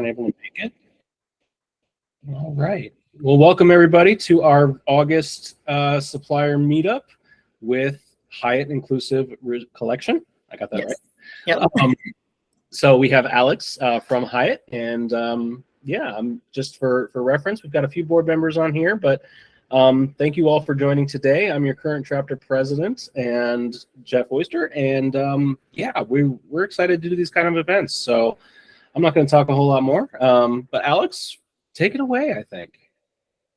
weren't able to make it. All right. Well, welcome everybody to our August supplier meetup with Hyatt Inclusive Collection. I got that right. Yep. So we have Alex from Hyatt, and yeah, just for reference, we've got a few board members on here, but thank you all for joining today. I'm your current chapter president, and Jeff Oyster, and yeah, we're excited to do these kind of events. So I'm not going to talk a whole lot more, but Alex, take it away, I think.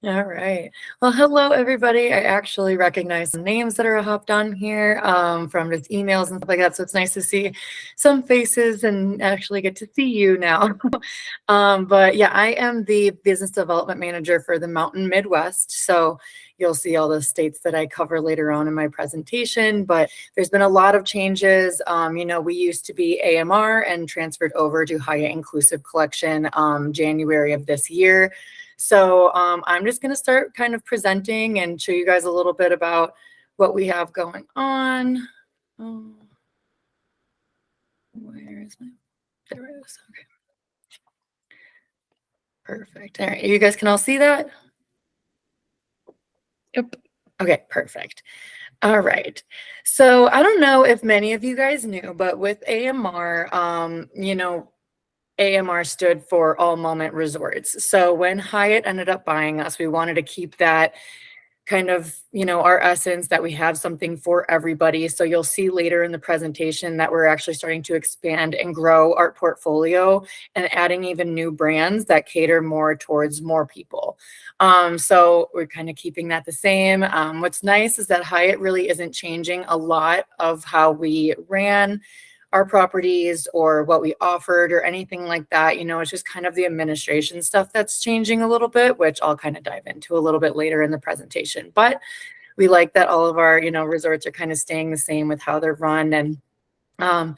All right. Well, hello, everybody. I actually recognize some names that are hopped on here from just emails and stuff like that. So it's nice to see some faces and actually get to see you now. But yeah, I am the business development manager for the Mountain Midwest. So you'll see all the states that I cover later on in my presentation. But there's been a lot of changes. You know, we used to be AMR and transferred over to Hyatt Inclusive Collection January of this year. So I'm just going to start kind of presenting and show you guys a little bit about what we have going on. Where is my, there it is. Okay. Perfect. All right. You guys can all see that? Yep. Okay, perfect. All right. So I don't know if many of you guys knew, but with AMR, you know, AMR stood for All Moment Resorts. So when Hyatt ended up buying us, we wanted to keep that kind of, you know, our essence that we have something for everybody. So you'll see later in the presentation that we're actually starting to expand and grow our portfolio and adding even new brands that cater more towards more people. So we're kind of keeping that the same. What's nice is that Hyatt really isn't changing a lot of how we ran our properties or what we offered or anything like that. You know, it's just kind of the administration stuff that's changing a little bit, which I'll kind of dive into a little bit later in the presentation. But we like that all of our, you know, resorts are kind of staying the same with how they're run. And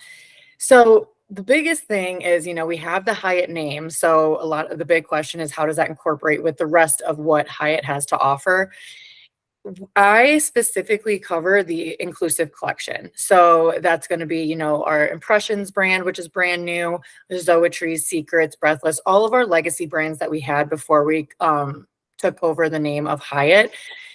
so the biggest thing is, you know, we have the Hyatt name. So a lot of the big question is, how does that incorporate with the rest of what Hyatt has to offer? I specifically cover the inclusive collection. So that's going to be, you know, our Impressions brand, which is brand new, Zoetry's, Secrets, Breathless, all of our legacy brands that we had before we took over the name of Hyatt.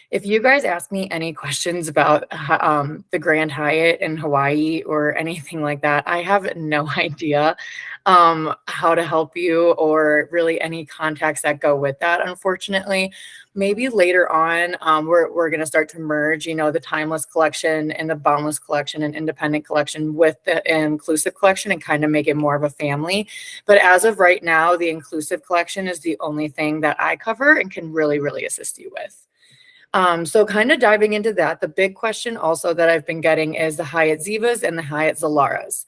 If you guys ask me any questions about the Grand Hyatt in Hawaii or anything like that, I have no idea how to help you or really any contacts that go with that, unfortunately. Maybe later on, we're going to start to merge, you know, the Timeless collection and the Boundless collection and Independent collection with the Inclusive collection and kind of make it more of a family. But as of right now, the Inclusive collection is the only thing that I cover and can really, really assist you with. So kind of diving into that, the big question also that I've been getting is the Hyatt Zivas and the Hyatt Zalaras.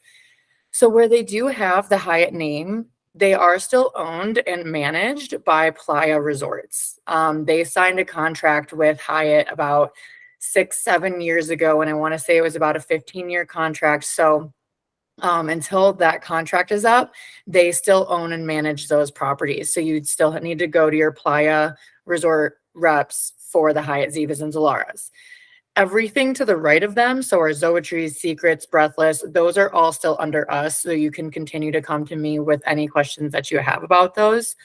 So where they do have the Hyatt name, they are still owned and managed by Playa Resorts. They signed a contract with Hyatt about 6-7 years ago, and I want to say it was about a 15-year contract. So until that contract is up, they still own and manage those properties. So you'd still need to go to your Playa Resort reps for the Hyatt Zivas and Zalaras. Everything to the right of them, so our Zoetry's, Secrets, Breathless, those are all still under us. So you can continue to come to me with any questions that you have about those.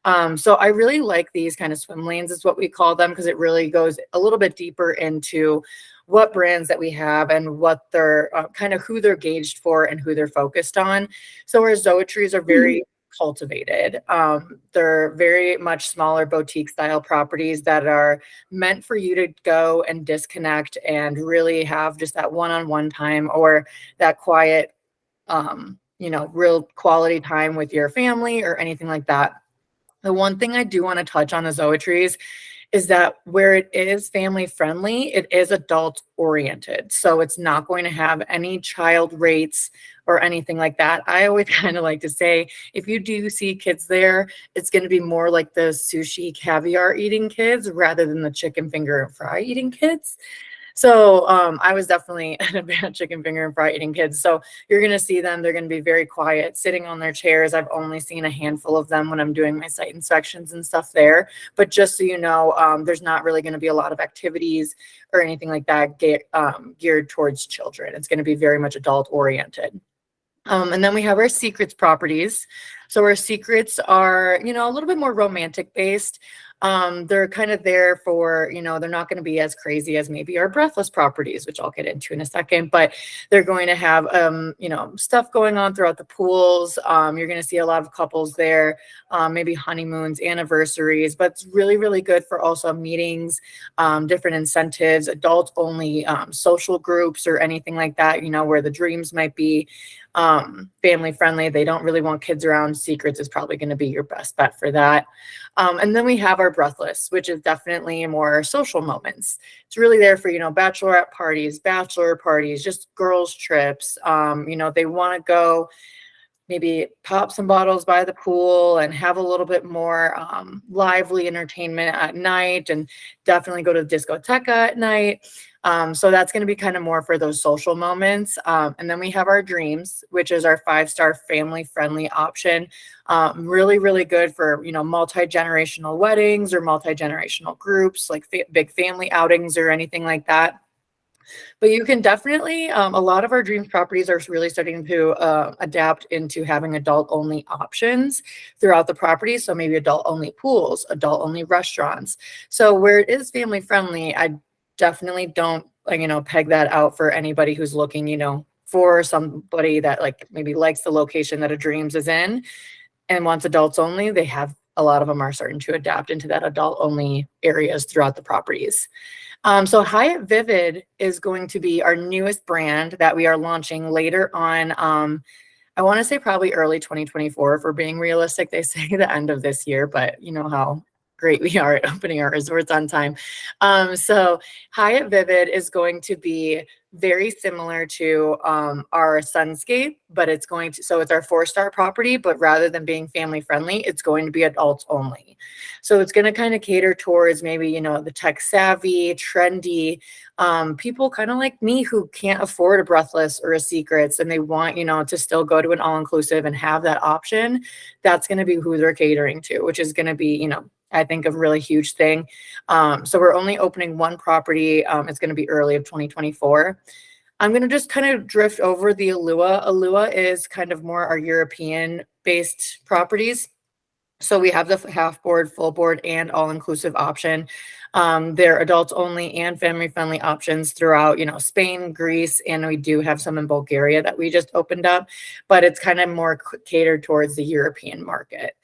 So I really like these kind of swim lanes is what we call them, because it really goes a little bit deeper into what brands that we have and what they're kind of who they're gauged for and who they're focused on. So our Zoetry's are very cultivated. They're very much smaller boutique style properties that are meant for you to go and disconnect and really have just that one-on-one time or that quiet, you know, real quality time with your family or anything like that. The one thing I do want to touch on the Zoetry's is that where it is family friendly, it is adult oriented. So it's not going to have any child rates or anything like that. I always kind of like to say, if you do see kids there, it's going to be more like the sushi caviar eating kids rather than the chicken finger and fry eating kids. So I was definitely a bad chicken finger and fry eating kids. So you're going to see them. They're going to be very quiet, sitting on their chairs. I've only seen a handful of them when I'm doing my site inspections and stuff there. But just so you know, there's not really going to be a lot of activities or anything like that geared towards children. It's going to be very much adult oriented. And then we have our Secrets properties. So our secrets are, you know, a little bit more romantic based. They're kind of there for, you know, they're not going to be as crazy as maybe our breathless properties, which I'll get into in a second, but they're going to have, you know, stuff going on throughout the pools. You're going to see a lot of couples there, maybe honeymoons, anniversaries, but it's really, really good for also meetings, different incentives, adult only social groups or anything like that, you know, where the dreams might be family friendly. They don't really want kids around. Secrets is probably going to be your best bet for that. And then we have our breathless, which is definitely more social moments. It's really there for, you know, bachelorette parties, bachelor parties, just girls trips. You know, they want to go maybe pop some bottles by the pool and have a little bit more lively entertainment at night, and definitely go to the discoteca at night. So that's going to be kind of more for those social moments. And then we have our dreams, which is our 5-star family friendly option. Really, really good for, you know, multi-generational weddings or multi-generational groups, like big family outings or anything like that. But you can definitely, a lot of our dreams properties are really starting to adapt into having adult only options throughout the property. So maybe adult only pools, adult only restaurants. So where it is family friendly, I definitely don't, like, you know, peg that out for anybody who's looking, you know, for somebody that like maybe likes the location that a dreams is in and wants adults only. They have, a lot of them are starting to adapt into that adult only areas throughout the properties. So Hyatt Vivid is going to be our newest brand that we are launching later on. I want to say probably early 2024. If we're being realistic, they say the end of this year, but you know how great we are at opening our resorts on time. So Hyatt Vivid is going to be very similar to our Sunscape, but it's going to, so it's our 4-star property, but rather than being family friendly, it's going to be adults only. So it's going to kind of cater towards maybe, you know, the tech savvy, trendy people kind of like me who can't afford a breathless or a secrets, and they want, you know, to still go to an all-inclusive and have that option. That's going to be who they're catering to, which is going to be, you know, I think a really huge thing. So we're only opening one property. It's going to be early of 2024. I'm going to just kind of drift over the Alua. Alua is kind of more our European based properties. So we have the half board, full board, and all-inclusive option. They're adults only and family friendly options throughout, you know, Spain, Greece, and we do have some in Bulgaria that we just opened up, but it's kind of more catered towards the European market.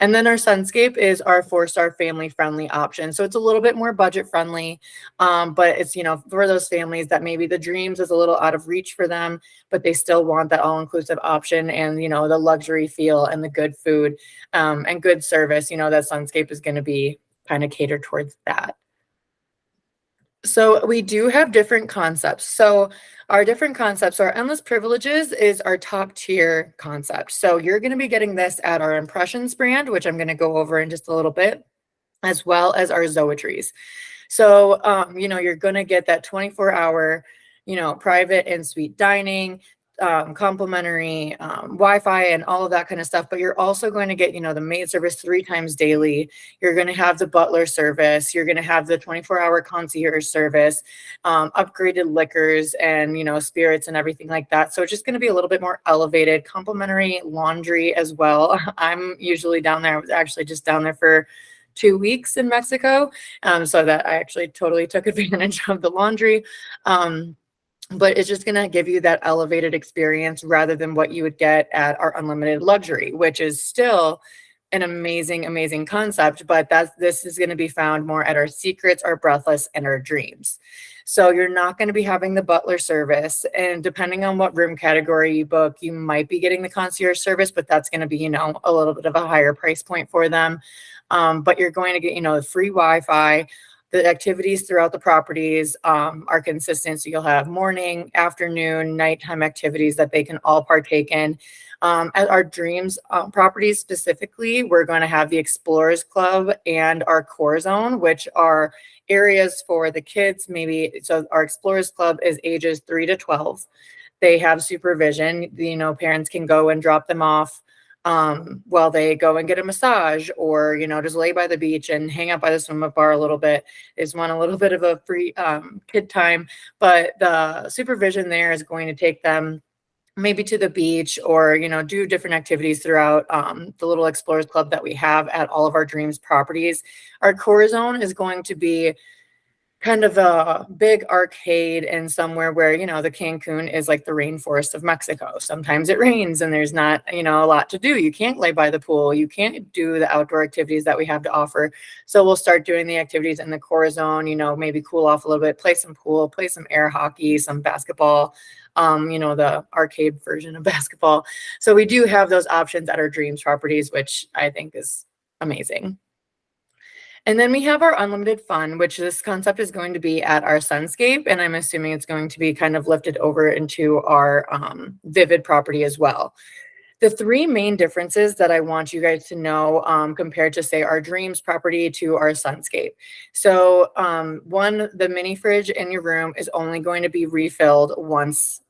And then our Sunscape is our 4-star family friendly option. So it's a little bit more budget friendly, but it's, you know, for those families that maybe the dreams is a little out of reach for them, but they still want that all inclusive option and, you know, the luxury feel and the good food and good service, you know, that Sunscape is going to be kind of catered towards that. So we do have different concepts. So our different concepts, our Endless Privileges is our top tier concept. So you're going to be getting this at our Impressions brand, which I'm going to go over in just a little bit, as well as our Zoetries. So, you know, you're going to get that 24-hour, you know, private and suite dining, complimentary Wi-Fi and all of that kind of stuff. But you're also going to get, you know, the maid service 3 times daily. You're going to have the butler service. You're going to have the 24-hour concierge service, upgraded liquors and, you know, spirits and everything like that. So it's just going to be a little bit more elevated, complimentary laundry as well. I'm usually down there. I was actually just down there for 2 weeks in Mexico. So that I actually totally took advantage of the laundry. But it's just going to give you that elevated experience rather than what you would get at our unlimited luxury, which is still an amazing, amazing concept. But this is going to be found more at our secrets, our breathless, and our dreams. So you're not going to be having the butler service. And depending on what room category you book, you might be getting the concierge service, but that's going to be, you know, a little bit of a higher price point for them. But you're going to get, you know, free Wi-Fi. The activities throughout the properties are consistent. So you'll have morning, afternoon, nighttime activities that they can all partake in. At our dreams properties specifically, we're going to have the Explorers Club and our Core Zone, which are areas for the kids. Maybe so our Explorers Club is ages 3 to 12. They have supervision. You know, parents can go and drop them off while they go and get a massage, or, you know, just lay by the beach and hang out by the swim up bar a little bit. They just want a little bit of a free kid time, but the supervision there is going to take them maybe to the beach, or, do different activities throughout the little Explorers Club that we have at all of our Dreams properties. Our core zone is going to be kind of a big arcade and somewhere where, the Cancun is like the rainforest of Mexico. Sometimes it rains and there's not, a lot to do. You can't lay by the pool. You can't do the outdoor activities that we have to offer. So we'll start doing the activities in the core zone, maybe cool off a little bit, play some pool, play some air hockey, some basketball, the arcade version of basketball. So we do have those options at our Dreams properties, which I think is amazing. And then we have our unlimited fun, which this concept is going to be at our Sunscape. And I'm assuming it's going to be kind of lifted over into our Vivid property as well. The three main differences that I want you guys to know compared to, say, our Dreams property to our Sunscape. So one, the mini fridge in your room is only going to be refilled once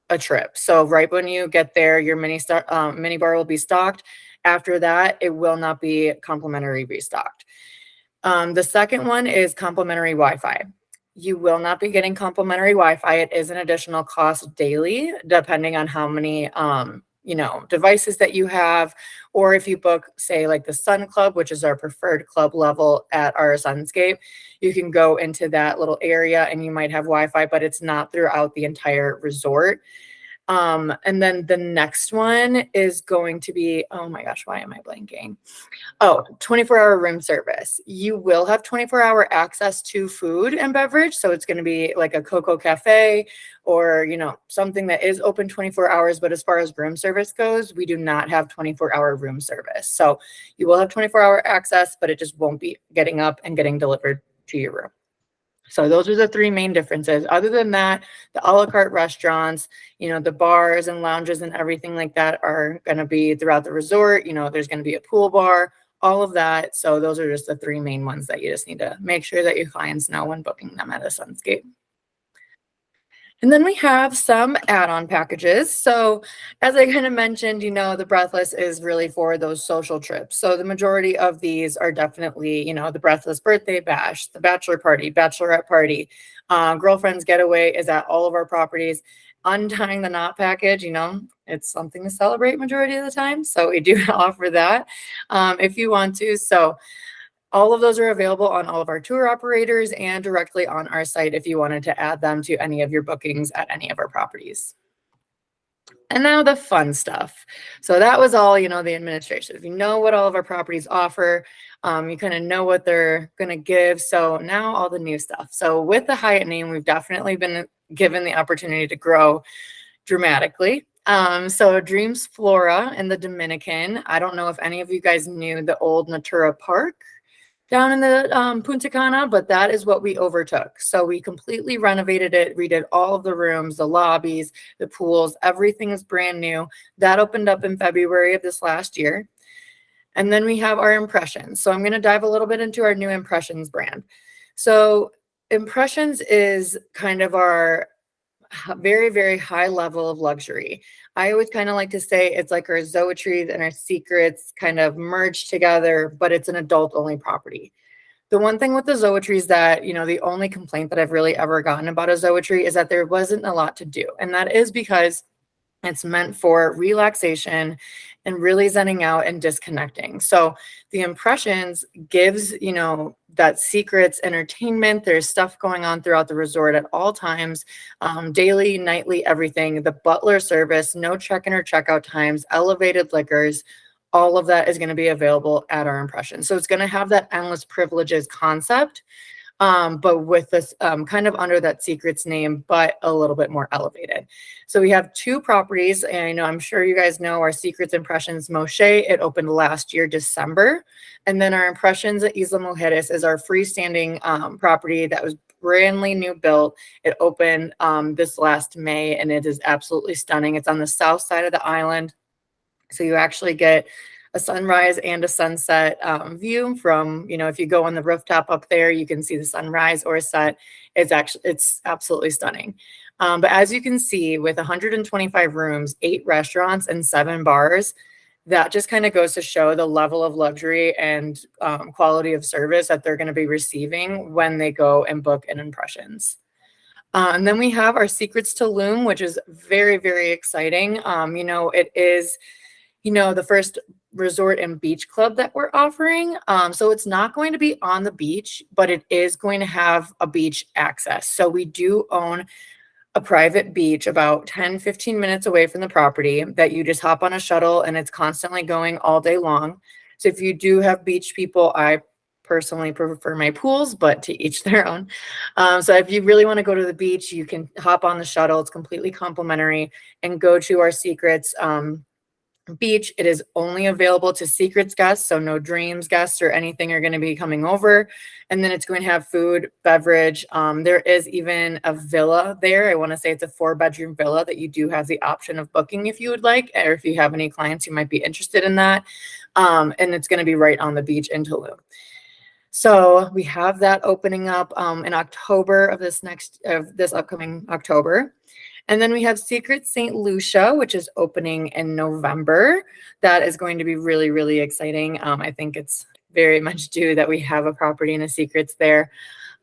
a trip. So right when you get there, your mini bar will be stocked. After that, it will not be complimentary restocked. The second one is complimentary Wi-Fi. You will not be getting complimentary Wi-Fi. It is an additional cost daily, depending on how many, devices that you have, or if you book, say, like the Sun Club, which is our preferred club level at our Sunscape, you can go into that little area and you might have Wi-Fi, but it's not throughout the entire resort. And then the next one is going to be, oh my gosh, why am I blanking? Oh, 24-hour room service. You will have 24-hour access to food and beverage. So it's going to be like a Coco Cafe or, something that is open 24 hours. But as far as room service goes, we do not have 24-hour room service. So you will have 24-hour access, but it just won't be getting up and getting delivered to your room. So those are the three main differences. Other than that, the a la carte restaurants, the bars and lounges and everything like that are going to be throughout the resort. There's going to be a pool bar, all of that. So those are just the three main ones that you just need to make sure that your clients know when booking them at a Sunscape. And then we have some add-on packages. So as I kind of mentioned, the Breathless is really for those social trips. So the majority of these are definitely, the Breathless birthday bash, the bachelor party, bachelorette party, girlfriend's getaway is at all of our properties. Untying the knot package, it's something to celebrate majority of the time. So we do offer that if you want to. So all of those are available on all of our tour operators and directly on our site if you wanted to add them to any of your bookings at any of our properties. And now the fun stuff. So that was all, the administration. If you know what all of our properties offer, you kind of know what they're going to give. So now all the new stuff. So with the Hyatt name, we've definitely been given the opportunity to grow dramatically. So Dreams Flora in the Dominican. I don't know if any of you guys knew the old Natura Park down in the Punta Cana, but that is what we overtook. So we completely renovated it, redid all of the rooms, the lobbies, the pools, everything is brand new. That opened up in February of this last year. And then we have our Impressions. So I'm going to dive a little bit into our new Impressions brand. So Impressions is kind of our very, very high level of luxury. I always kind of like to say it's like our Zoetries and our Secrets kind of merged together, but it's an adult only property. The one thing with the Zoetries that, the only complaint that I've really ever gotten about a Zoetry is that there wasn't a lot to do. And that is because it's meant for relaxation and really zenning out and disconnecting. So the Impressions gives, that Secrets entertainment. There's stuff going on throughout the resort at all times, daily, nightly, everything. The butler service, no check-in or checkout times, elevated liquors, all of that is going to be available at our Impressions. So it's going to have that endless privileges concept, but with this kind of under that Secrets name, but a little bit more elevated. So we have two properties, and I'm sure you guys know our Secrets Impressions Moshe. It opened last year, December. And then our Impressions at Isla Mujeres is our freestanding property that was brandly new built. It opened this last May, and it is absolutely stunning. It's on the south side of the island. So you actually get a sunrise and a sunset view from, if you go on the rooftop up there, you can see the sunrise or set. It's absolutely stunning. But as you can see, with 125 rooms, 8 restaurants, and 7 bars, that just kind of goes to show the level of luxury and quality of service that they're going to be receiving when they go and book an Impressions. And then we have our Secrets Tulum, which is very, very exciting. It is, the first resort and beach club that we're offering. So it's not going to be on the beach, but it is going to have a beach access. So we do own a private beach about 10-15 minutes away from the property that you just hop on a shuttle and it's constantly going all day long. So if you do have beach people, I personally prefer my pools, but to each their own. So if you really want to go to the beach, you can hop on the shuttle. It's completely complimentary and go to our Secrets beach. It is only available to Secrets guests, so no Dreams guests or anything are going to be coming over. And then it's going to have food, beverage. There is even a villa there. I want to say it's a 4-bedroom villa that you do have the option of booking if you would like, or if you have any clients who might be interested in that. And it's going to be right on the beach in Tulum. So we have that opening up in October of this upcoming October. And then we have Secret St. Lucia, which is opening in November. That is going to be really, really exciting. I think it's very much due that we have a property and a Secrets there.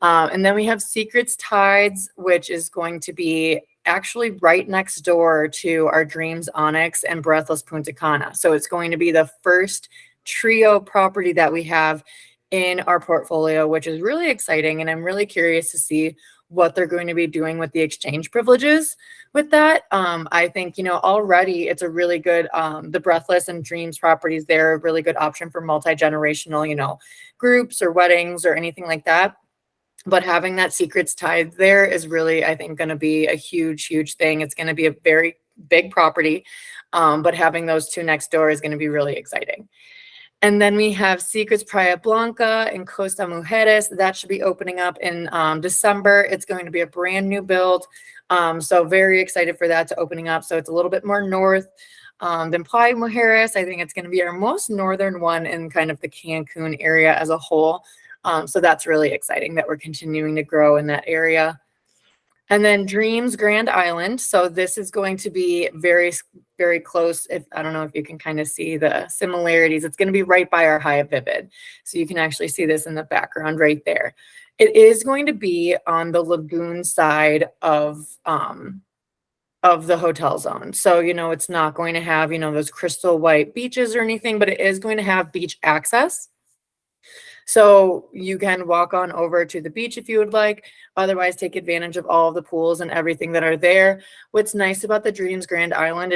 And then we have Secrets Tides, which is going to be actually right next door to our Dreams Onyx and Breathless Punta Cana. So it's going to be the first trio property that we have in our portfolio, which is really exciting. And I'm really curious to see what they're going to be doing with the exchange privileges with that. I think, already it's a really good, the Breathless and Dreams properties, they're a really good option for multi-generational, groups or weddings or anything like that. But having that Secrets Tide there is really, I think, going to be a huge, huge thing. It's going to be a very big property, but having those two next door is going to be really exciting. And then we have Secrets Playa Blanca and Costa Mujeres. That should be opening up in December. It's going to be a brand new build. So very excited for that to opening up. So it's a little bit more north than Playa Mujeres. I think it's going to be our most northern one in kind of the Cancun area as a whole. So that's really exciting that we're continuing to grow in that area. And then Dreams Grand Island. So this is going to be very, very close. I don't know if you can kind of see the similarities. It's going to be right by our Hyatt Vivid. So you can actually see this in the background right there. It is going to be on the lagoon side of the hotel zone. So, it's not going to have, those crystal white beaches or anything, but it is going to have beach access. So you can walk on over to the beach if you would like. Otherwise, take advantage of all of the pools and everything that are there. What's nice about the Dreams Grand Island,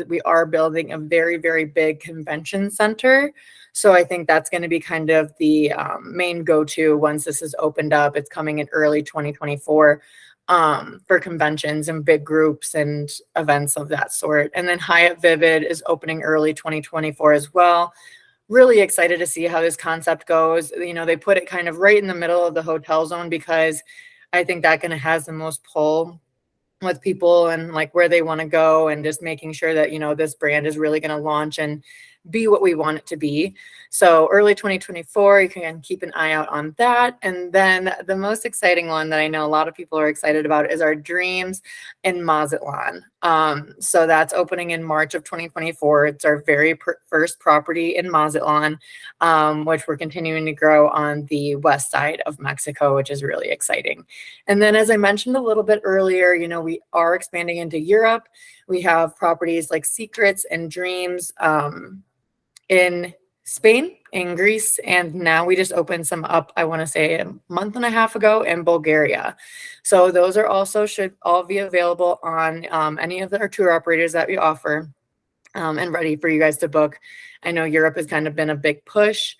we are building a very, very big convention center. So I think that's going to be kind of the main go-to once this is opened up. It's coming in early 2024 for conventions and big groups and events of that sort. And then Hyatt Vivid is opening early 2024 as well. Really excited to see how this concept goes. They put it kind of right in the middle of the hotel zone because I think that kind of has the most pull with people and like where they want to go, and just making sure that, this brand is really going to launch and be what we want it to be. So early 2024, you can keep an eye out on that. And then the most exciting one that I know a lot of people are excited about is our Dreams in Mazatlan. So that's opening in March of 2024. It's our very first property in Mazatlan, which we're continuing to grow on the west side of Mexico, which is really exciting. And then, as I mentioned a little bit earlier, we are expanding into Europe. We have properties like Secrets and Dreams in Spain, in Greece, and now we just opened some up, I want to say a month and a half ago, in Bulgaria. So those are also should all be available on any of our tour operators that we offer, and ready for you guys to book. I know Europe has kind of been a big push.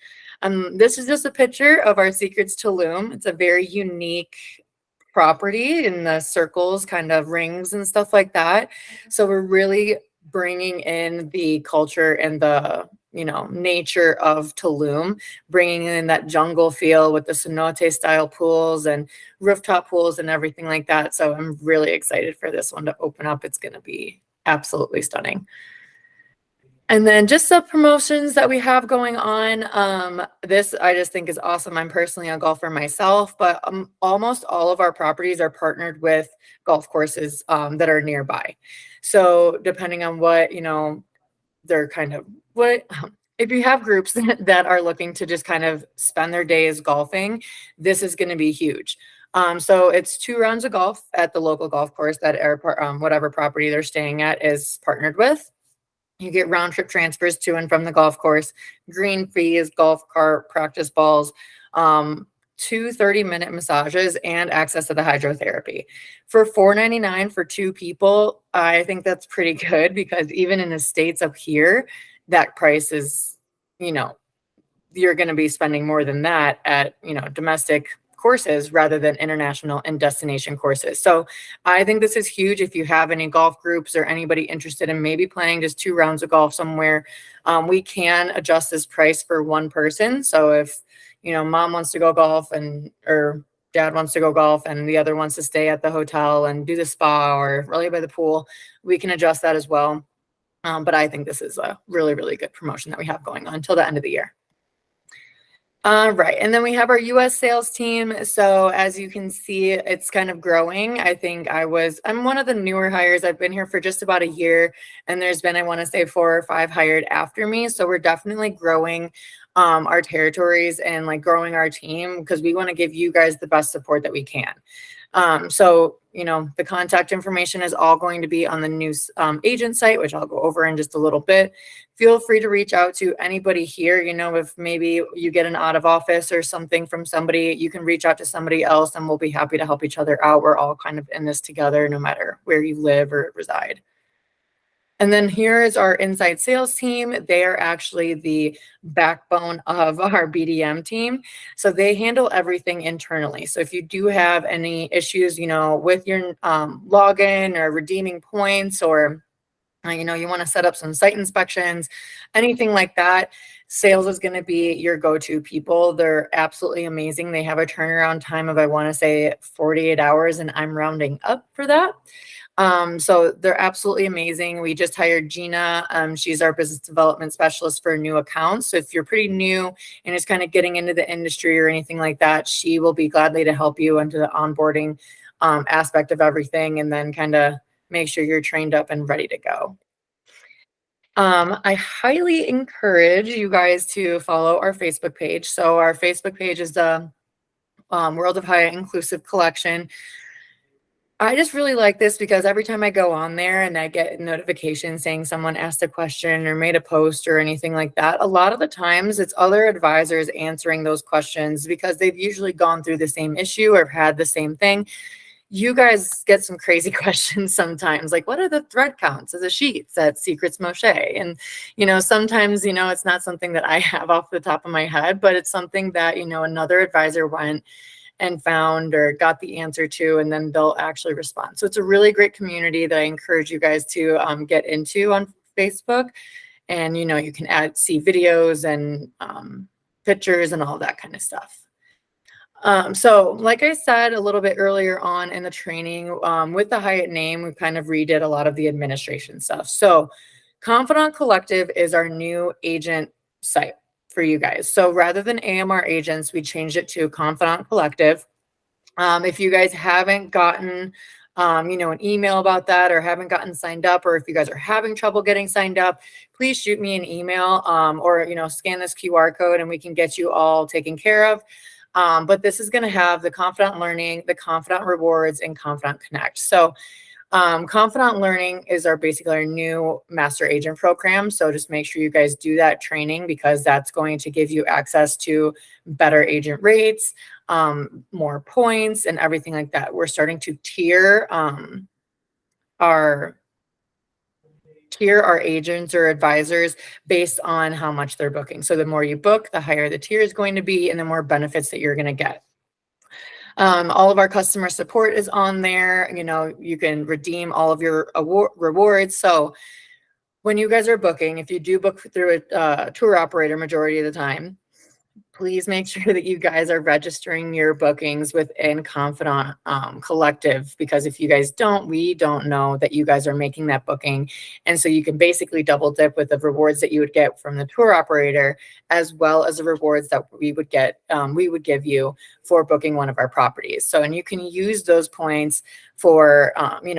This is just a picture of our Secrets Tulum. It's a very unique property in the circles, kind of rings and stuff like that. So we're really bringing in the culture and the nature of Tulum, bringing in that jungle feel with the cenote style pools and rooftop pools and everything like that. So I'm really excited for this one to open up. It's going to be absolutely stunning. And then just the promotions that we have going on. This I just think is awesome. I'm personally a golfer myself, but almost all of our properties are partnered with golf courses that are nearby. So depending on what, they're kind of if you have groups that are looking to just kind of spend their days golfing, this is going to be huge. So it's 2 rounds of golf at the local golf course that whatever property they're staying at is partnered with. You get round trip transfers to and from the golf course, green fees, golf cart, practice balls, 2 30-minute massages, and access to the hydrotherapy. For $4.99 for 2 people, I think that's pretty good, because even in the States up here, that price is, you're going to be spending more than that at, domestic courses rather than international and destination courses. So I think this is huge. If you have any golf groups or anybody interested in maybe playing just 2 rounds of golf somewhere, we can adjust this price for one person. So if, mom wants to go golf or dad wants to go golf and the other wants to stay at the hotel and do the spa or really by the pool, we can adjust that as well. But I think this is a really, really good promotion that we have going on until the end of the year. Right. And then we have our US sales team. So as you can see, it's kind of growing. I'm one of the newer hires. I've been here for just about a year, and there's been, I want to say, 4 or 5 hired after me. So we're definitely growing our territories and like growing our team, because we want to give you guys the best support that we can. So, the contact information is all going to be on the new agent site, which I'll go over in just a little bit. Feel free to reach out to anybody here. If maybe you get an out of office or something from somebody, you can reach out to somebody else, and we'll be happy to help each other out. We're all kind of in this together, no matter where you live or reside. And then here is our inside sales team. They are actually the backbone of our BDM team. So they handle everything internally. So if you do have any issues, with your login or redeeming points, or you want to set up some site inspections, anything like that, sales is going to be your go-to people. They're absolutely amazing. They have a turnaround time of, I want to say, 48 hours, and I'm rounding up for that. So they're absolutely amazing. We just hired Gina. She's our business development specialist for new accounts. So if you're pretty new and is kind of getting into the industry or anything like that, she will be gladly to help you into the onboarding aspect of everything, and then kind of make sure you're trained up and ready to go. I highly encourage you guys to follow our Facebook page. So our Facebook page is the World of Hyatt Inclusive Collection. I just really like this because every time I go on there and I get a notification saying someone asked a question or made a post or anything like that, a lot of the times it's other advisors answering those questions because they've usually gone through the same issue or had the same thing. You guys get some crazy questions sometimes, like, what are the thread counts of the sheets at Secrets Moshe? And, sometimes, it's not something that I have off the top of my head, but it's something that, another advisor went and found or got the answer to, and then they'll actually respond. So it's a really great community that I encourage you guys to get into on Facebook. And, you can see videos and pictures and all that kind of stuff. So like I said a little bit earlier on in the training, with the Hyatt name, we kind of redid a lot of the administration stuff. So Confidant Collective is our new agent site for you guys. So rather than AMR agents, we changed it to Confidant Collective. If you guys haven't gotten, an email about that, or haven't gotten signed up, or if you guys are having trouble getting signed up, please shoot me an email, or, scan this QR code and we can get you all taken care of. But this is going to have the Confidant Learning, the Confidant Rewards, and Confidant Connect. So Confidant Learning is basically our new master agent program. So just make sure you guys do that training, because that's going to give you access to better agent rates, more points, and everything like that. We're starting to tier our agents or advisors based on how much they're booking. So the more you book, the higher the tier is going to be, and the more benefits that you're going to get. All of our customer support is on there. You can redeem all of your rewards. So when you guys are booking, if you do book through a tour operator majority of the time, please make sure that you guys are registering your bookings within Confidant Collective, because if you guys don't, we don't know that you guys are making that booking. And so you can basically double dip with the rewards that you would get from the tour operator, as well as the rewards that we would give you for booking one of our properties. So, and you can use those points for,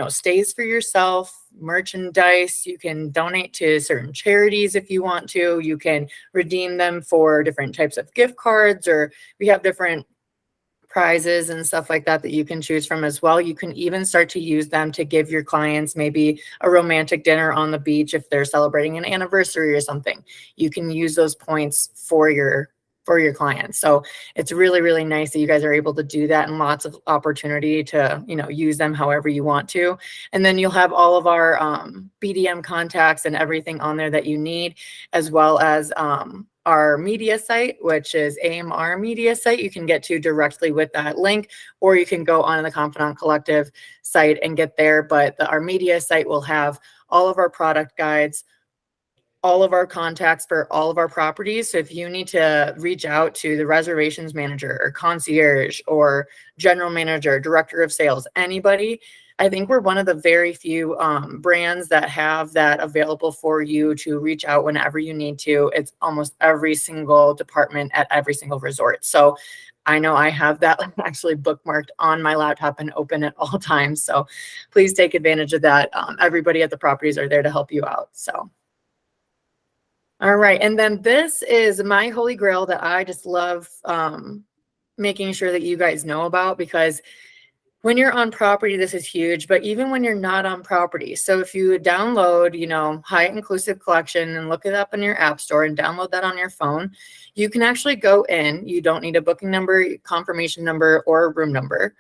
stays for yourself, merchandise. You can donate to certain charities if you want to. You can redeem them for different types of gift cards, or we have different prizes and stuff like that that you can choose from as well. You can even start to use them to give your clients maybe a romantic dinner on the beach if they're celebrating an anniversary or something. You can use those points for your clients. So it's really, really nice that you guys are able to do that, and lots of opportunity to, use them however you want to. And then you'll have all of our BDM contacts and everything on there that you need, as well as our media site, which is AMR media site. You can get to directly with that link, or you can go on the Confidant Collective site and get there. But our media site will have all of our product guides, all of our contacts for all of our properties. So if you need to reach out to the reservations manager or concierge or general manager, director of sales, anybody, I think we're one of the very few brands that have that available for you to reach out whenever you need to. It's almost every single department at every single resort. So I know I have that actually bookmarked on my laptop and open at all times. So please take advantage of that. Everybody at the properties are there to help you out. So. All right. And then this is my holy grail that I just love making sure that you guys know about, because when you're on property, this is huge, but even when you're not on property. So if you download, Hyatt Inclusive Collection and look it up in your app store and download that on your phone, you can actually go in. You don't need a booking number, confirmation number, or a room number.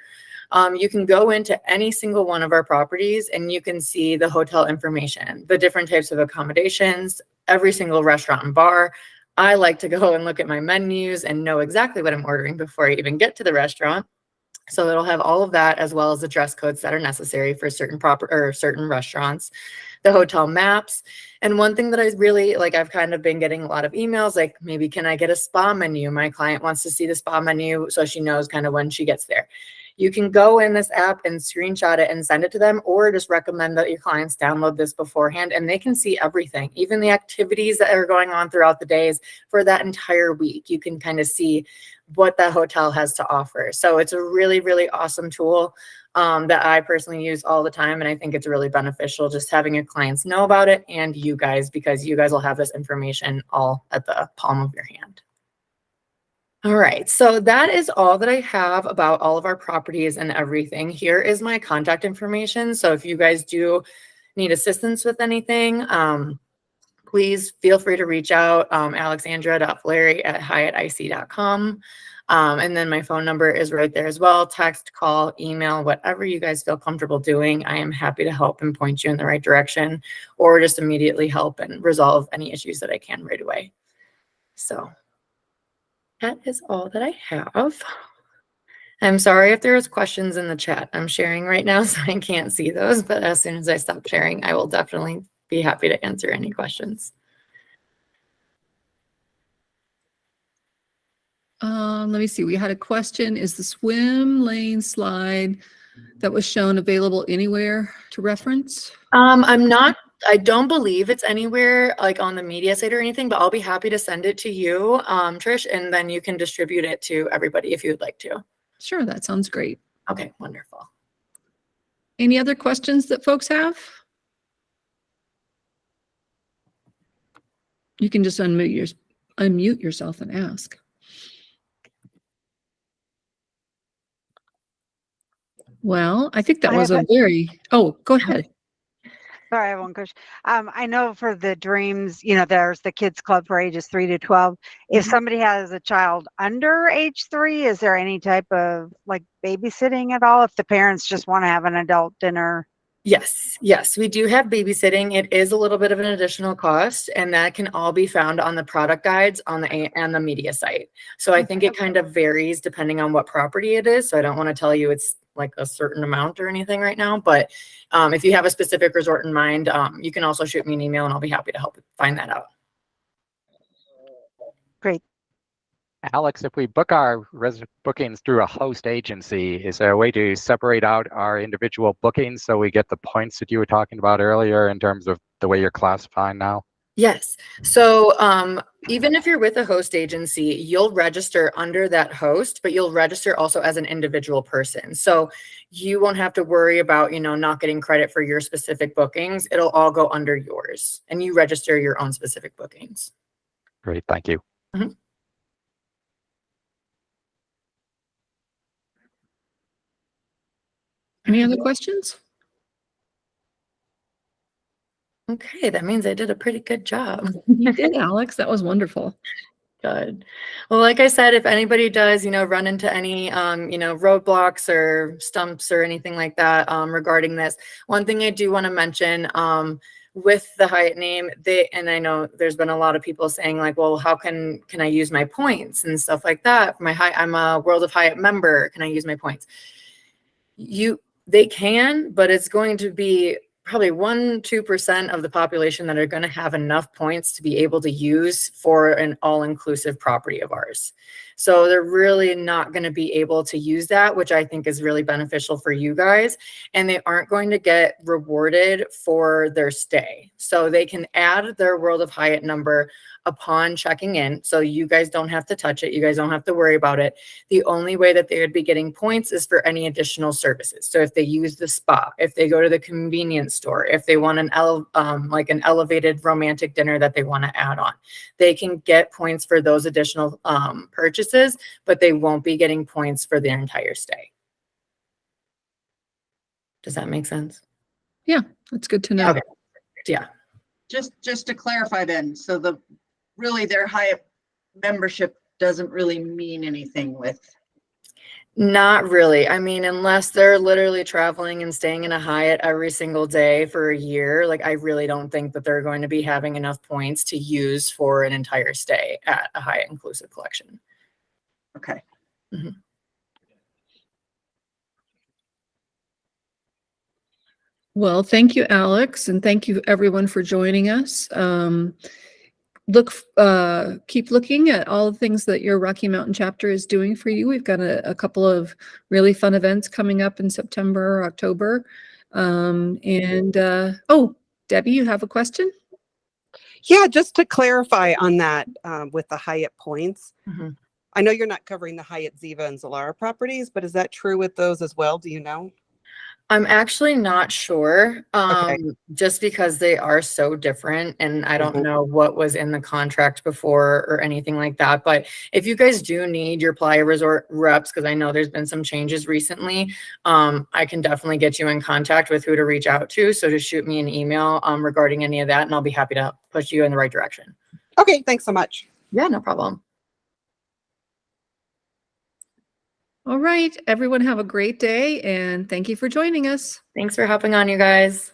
You can go into any single one of our properties and you can see the hotel information, the different types of accommodations, every single restaurant and bar. I like to go and look at my menus and know exactly what I'm ordering before I even get to the restaurant. So it'll have all of that, as well as the dress codes that are necessary for certain restaurants, the hotel maps. And one thing that I really like, I've kind of been getting a lot of emails, like, maybe can I get a spa menu? My client wants to see the spa menu so she knows kind of when she gets there. You can go in this app and screenshot it and send it to them, or just recommend that your clients download this beforehand, and they can see everything, even the activities that are going on throughout the days for that entire week. You can kind of see what that hotel has to offer. So it's a really, really awesome tool that I personally use all the time. And I think it's really beneficial just having your clients know about it, and you guys, because you guys will have this information all at the palm of your hand. All right, so that is all that I have about all of our properties and everything. Here is my contact information. So if you guys do need assistance with anything, please feel free to reach out, alexandra.flaherty@hyattic.com. And then my phone number is right there as well. Text, call, email, whatever you guys feel comfortable doing. I am happy to help and point you in the right direction, or just immediately help and resolve any issues that I can right away. So that is all that I have. I'm sorry if there was questions in the chat. I'm sharing right now, so I can't see those, but as soon as I stop sharing, I will definitely be happy to answer any questions. Let me see. We had a question. Is the swim lane slide that was shown available anywhere to reference? I don't believe it's anywhere like on the media site or anything, but I'll be happy to send it to you, Trish, and then you can distribute it to everybody if you would like to. Sure, that sounds great. Okay, wonderful. Any other questions that folks have? You can just unmute yourself and ask. Well, I think that was oh, go ahead. Sorry, I have one question. I know for the dreams, there's the kids club for ages 3 to 12. If somebody has a child under age 3, is there any type of like babysitting at all if the parents just want to have an adult dinner? Yes, we do have babysitting. It is a little bit of an additional cost, and that can all be found on the product guides on the media site. So I think it kind of varies depending on what property it is. So I don't want to tell you it's like a certain amount or anything right now, but if you have a specific resort in mind, you can also shoot me an email and I'll be happy to help find that out. Great. Alex, if we book our bookings through a host agency, is there a way to separate out our individual bookings so we get the points that you were talking about earlier in terms of the way you're classifying now? Yes. So even if you're with a host agency, you'll register under that host, but you'll register also as an individual person. So you won't have to worry about, not getting credit for your specific bookings. It'll all go under yours, and you register your own specific bookings. Great. Thank you. Mm-hmm. Any other questions? Okay, that means I did a pretty good job. You did, Alex. That was wonderful. Good. Well, like I said, if anybody does, run into any, roadblocks or stumps or anything like that, regarding this, one thing I do want to mention, with the Hyatt name, and I know there's been a lot of people saying like, well, how can I use my points and stuff like that? I'm a World of Hyatt member. Can I use my points? They can, but it's going to be probably 1-2% of the population that are going to have enough points to be able to use for an all-inclusive property of ours. So they're really not going to be able to use that, which I think is really beneficial for you guys. And they aren't going to get rewarded for their stay. So they can add their World of Hyatt number upon checking in. So you guys don't have to touch it. You guys don't have to worry about it. The only way that they would be getting points is for any additional services. So if they use the spa, if they go to the convenience store, if they want an elevated romantic dinner that they want to add on, they can get points for those additional purchases, but they won't be getting points for their entire stay. Does that make sense? Yeah, that's good to know. Okay. Yeah. Just to clarify then, so their Hyatt membership doesn't really mean anything with. Not really. I mean, unless they're literally traveling and staying in a Hyatt every single day for a year, like I really don't think that they're going to be having enough points to use for an entire stay at a Hyatt Inclusive Collection. Okay. Mhm. Well, thank you, Alex, and thank you everyone for joining us. Keep looking at all the things that your Rocky Mountain chapter is doing for you. We've got a couple of really fun events coming up in September, October. Oh, Debbie, you have a question? Yeah, just to clarify on that with the Hyatt points. Mhm. I know you're not covering the Hyatt Ziva and Zilara properties, but is that true with those as well? Do you know? I'm actually not sure, Okay. just because they are so different and I don't know what was in the contract before or anything like that. But if you guys do need your Playa Resort reps, because I know there's been some changes recently, I can definitely get you in contact with who to reach out to. So just shoot me an email regarding any of that and I'll be happy to push you in the right direction. Okay, thanks so much. Yeah, no problem. All right, everyone have a great day and thank you for joining us. Thanks for hopping on, you guys.